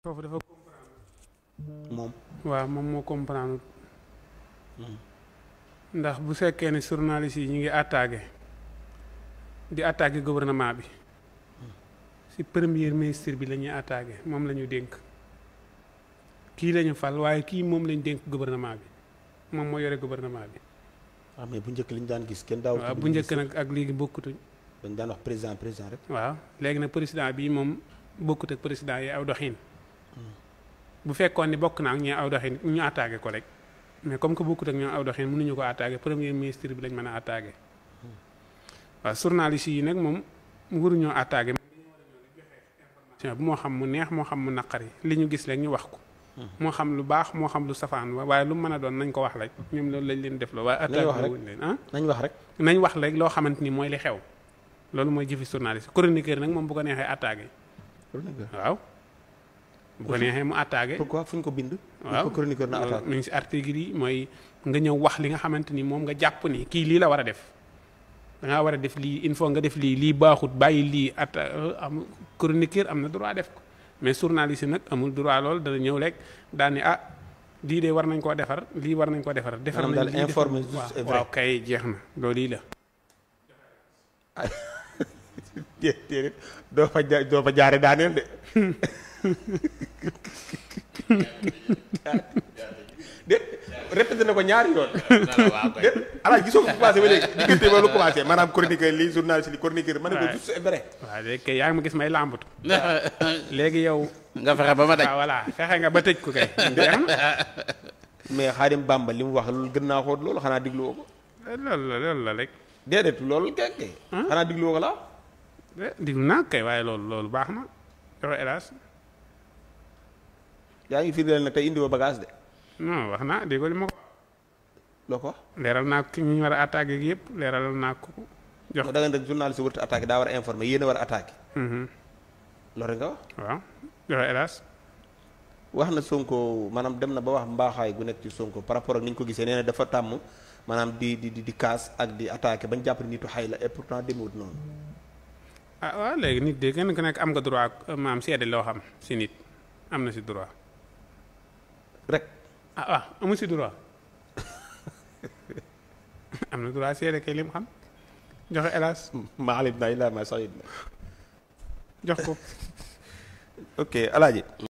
foofu dafa moom. waaw moom moo comprendre ndax bu fekkee ne journaliste yi ñu ngi di attaqué gouvernement bi si premier ministre bi la ñuy attaqué moom la ñu dénk kii la ñu fal waaye kii moom lañ dénk gouvernement bi moom moo yore gouvernement bi. waaw mais bu njëkk li ñu daan gis kenn daawul. waaw bu njëkk nag ak léegi bokkutuñ. dañ daan wax président rek. waaw léegi nag président bii moom bokkut ak président yi aw doxin. bu fekkoon ni bokk naa ak ñi aw doxin ñu attaqué ko rek mais comme que bokkut ak ñoom aw doxin mënuñu ko attaqué premier ministre bi lañ mën a attaqué waaw journaliste yi nag moom waruñoo attaqué. bu moo xam mu neex moo xam mu naqari li ñu gis rek ñu wax ko. moo xam lu baax moo xam lu safaan waaye lu mu mën a doon nañ ko wax rek ñoom loolu lañ leen def la waaye attaqué wuñ leen nañ wax rek nañ wax rek loo xamante ni mooy li xew loolu mooy jëfi journaliste chroniqueur nag moom bu ko neexee attaqué waaw bu ko neexee mu attaqué. pourquoi fu ñu ko bind. waaw chroniqueur na attaqué mi ngi si article yi mooy nga ñëw wax li nga xamante ni moom nga jàpp ni kii lii la war a def dangaa war a def lii il faut nga def lii baaxut bàyyi lii am chroniqueur am na droit def ko mais journaliste nag amul droit lool dana ñëw rek daal ni lii de war nañ koo defar lii war nañ ko defar. defar nañ daal informé waaw kay jeex na loolu yi la. déedéet doo fa jaare daaneel de. répété na ko ñaari yoon. déet ala gisoo ko commencé ba léegi diggante ba lu commencé maanaam chroniqueur lii journaliste li chroniqueur ma ne ko juste c'est vrai. waaw léegi kay yaa ngi ma gis may làmbatu. léegi yow. nga fexe ba ma daj. waaw voilà fexe nga ba tëj ko kay. mais Xaadim Bamba li mu wax loolu gën naa xool loolu xanaa digluwoo ko. loolu la rek. déedéet loolu kay. xanaa digluwoo ko la. diglu naa kay waaye loolu baax na yow hélas. yaa ngi firndeel nag tey indiwoo bagage de. non wax naa déggoo li ma ko. loo ko wax. leeral naa ko ki ñu war a attaqué gi yëpp leeral naa ko. jox da nga ne journaliste warut a attaqué daa war a informé yéen a war a attaqué. loolu rek nga wax. waaw joxe hélas. wax na Sonko maanaam dem na ba wax mbaaxaay gu nekk ci Sonko par rapport ak ni ñu ko gisee nee na dafa tàmm maanaam di kaas ak di attaqué bañ jàpp nitu xay la et pourtant demewut noonu. waaw léegi nit de kenn ku nekk am nga droit maam seede loo xam si nit am na si droit. rek. waaw amu si droit am na droit seede kay lim xam joxe hélas. maa alim na ilaa ma saxit na jox ko. ok Alaaji